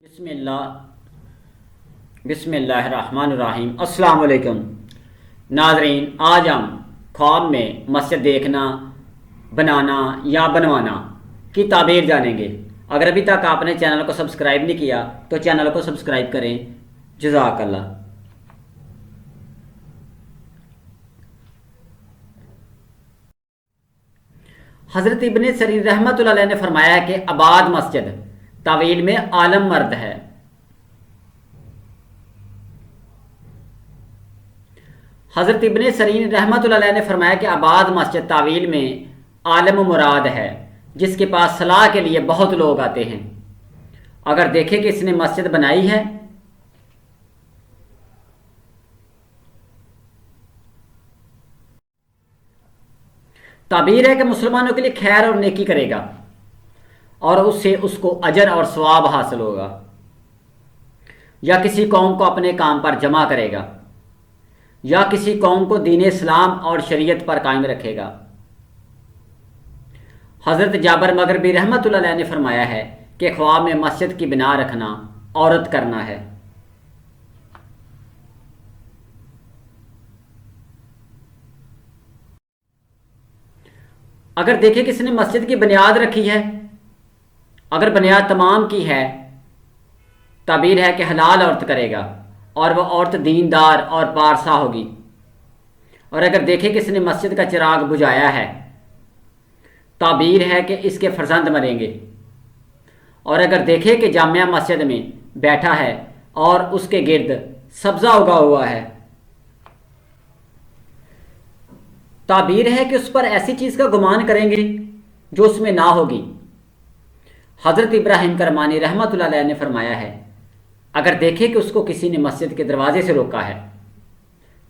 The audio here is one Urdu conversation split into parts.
بسم اللہ الرحمن الرحیم۔ السلام علیکم ناظرین، آج ہم خواب میں مسجد دیکھنا، بنانا یا بنوانا کی تعبیر جانیں گے۔ اگر ابھی تک آپ نے چینل کو سبسکرائب نہیں کیا تو چینل کو سبسکرائب کریں۔ جزاک اللہ۔ حضرت ابن سیرین رحمۃ اللہ علیہ نے فرمایا کہ آباد مسجد تعویل میں عالم مرد ہے۔ حضرت ابن سیرین رحمۃ اللہ علیہ نے فرمایا کہ آباد مسجد تعویل میں عالم مراد ہے، جس کے پاس صلاح کے لیے بہت لوگ آتے ہیں۔ اگر دیکھیں کہ اس نے مسجد بنائی ہے تعبیر ہے کہ مسلمانوں کے لیے خیر اور نیکی کرے گا اور اس سے اس کو اجر اور ثواب حاصل ہوگا، یا کسی قوم کو اپنے کام پر جمع کرے گا، یا کسی قوم کو دین اسلام اور شریعت پر قائم رکھے گا۔ حضرت جابر مغربی رحمۃ اللہ علیہ نے فرمایا ہے کہ خواب میں مسجد کی بنا رکھنا عورت کرنا ہے۔ اگر دیکھیں کہ اس نے مسجد کی بنیاد رکھی ہے، اگر بنیاد تمام کی ہے، تعبیر ہے کہ حلال عورت کرے گا اور وہ عورت دیندار اور پارسا ہوگی۔ اور اگر دیکھیں کہ اس نے مسجد کا چراغ بجھایا ہے، تعبیر ہے کہ اس کے فرزند مریں گے۔ اور اگر دیکھیں کہ جامعہ مسجد میں بیٹھا ہے اور اس کے گرد سبزہ اگا ہوا ہے، تعبیر ہے کہ اس پر ایسی چیز کا گمان کریں گے جو اس میں نہ ہوگی۔ حضرت ابراہیم کرمانی رحمۃ اللہ علیہ نے فرمایا ہے اگر دیکھے کہ اس کو کسی نے مسجد کے دروازے سے روکا ہے،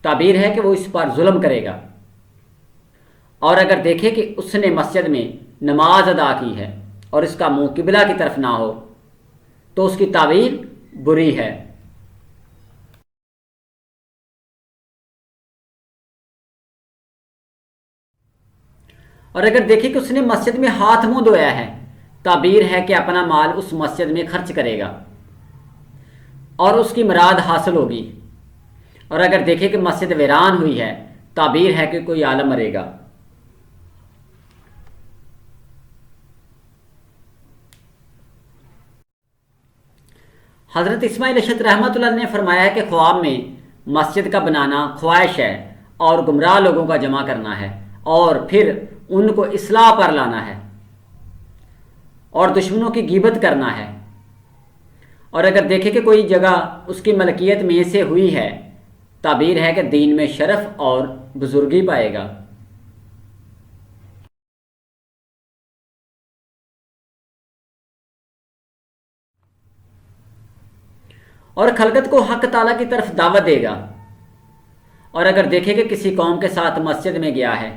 تعبیر ہے کہ وہ اس پر ظلم کرے گا۔ اور اگر دیکھے کہ اس نے مسجد میں نماز ادا کی ہے اور اس کا منہ قبلہ کی طرف نہ ہو تو اس کی تعبیر بری ہے۔ اور اگر دیکھے کہ اس نے مسجد میں ہاتھ منہ دھویا ہے، تعبیر ہے کہ اپنا مال اس مسجد میں خرچ کرے گا اور اس کی مراد حاصل ہوگی۔ اور اگر دیکھے کہ مسجد ویران ہوئی ہے، تعبیر ہے کہ کوئی عالم مرے گا۔ حضرت اسماعیل اشعث رحمۃ اللہ نے فرمایا ہے کہ خواب میں مسجد کا بنانا خواہش ہے اور گمراہ لوگوں کا جمع کرنا ہے اور پھر ان کو اصلاح پر لانا ہے اور دشمنوں کی غیبت کرنا ہے۔ اور اگر دیکھے کہ کوئی جگہ اس کی ملکیت میں سے ہوئی ہے، تعبیر ہے کہ دین میں شرف اور بزرگی پائے گا۔ اور خلقت کو حق تعالیٰ کی طرف دعوت دے گا۔ اور اگر دیکھے کہ کسی قوم کے ساتھ مسجد میں گیا ہے،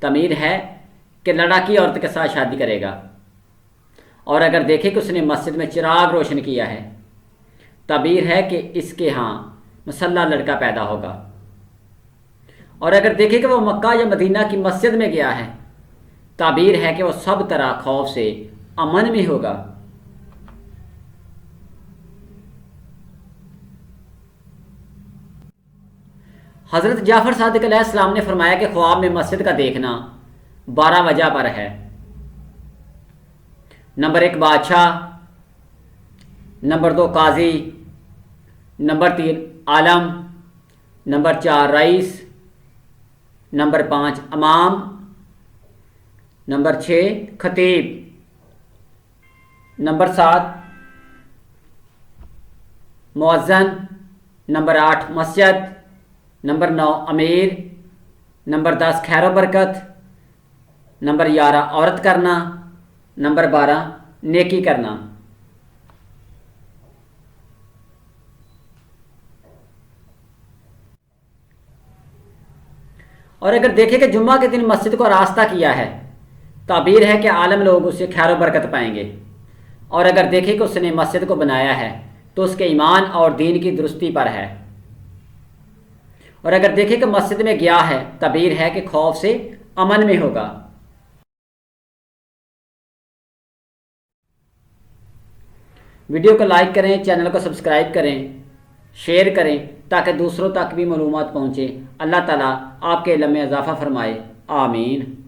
تعبیر ہے کہ لڑاکی عورت کے ساتھ شادی کرے گا۔ اور اگر دیکھے کہ اس نے مسجد میں چراغ روشن کیا ہے، تعبیر ہے کہ اس کے ہاں مسلح لڑکا پیدا ہوگا۔ اور اگر دیکھے کہ وہ مکہ یا مدینہ کی مسجد میں گیا ہے، تعبیر ہے کہ وہ سب طرح خوف سے امن میں ہوگا۔ حضرت جعفر صادق علیہ السلام نے فرمایا کہ خواب میں مسجد کا دیکھنا 12 وجہ پر ہے۔ نمبر 1 بادشاہ، نمبر 2 قاضی، نمبر 3 عالم، نمبر 4 رئیس، نمبر 5 امام، نمبر 6 خطیب، نمبر 7 مؤذن، نمبر 8 مسجد، نمبر 9 امیر، نمبر 10 خیر و برکت، نمبر 11 عورت کرنا، نمبر 12 نیکی کرنا۔ اور اگر دیکھے کہ جمعہ کے دن مسجد کو راستہ کیا ہے، تعبیر ہے کہ عالم لوگ اسے خیر و برکت پائیں گے۔ اور اگر دیکھے کہ اس نے مسجد کو بنایا ہے تو اس کے ایمان اور دین کی درستی پر ہے۔ اور اگر دیکھے کہ مسجد میں گیا ہے، تعبیر ہے کہ خوف سے امن میں ہوگا۔ ویڈیو کو لائک کریں، چینل کو سبسکرائب کریں، شیئر کریں تاکہ دوسروں تک بھی معلومات پہنچے۔ اللہ تعالیٰ آپ کے علم میں اضافہ فرمائے، آمین۔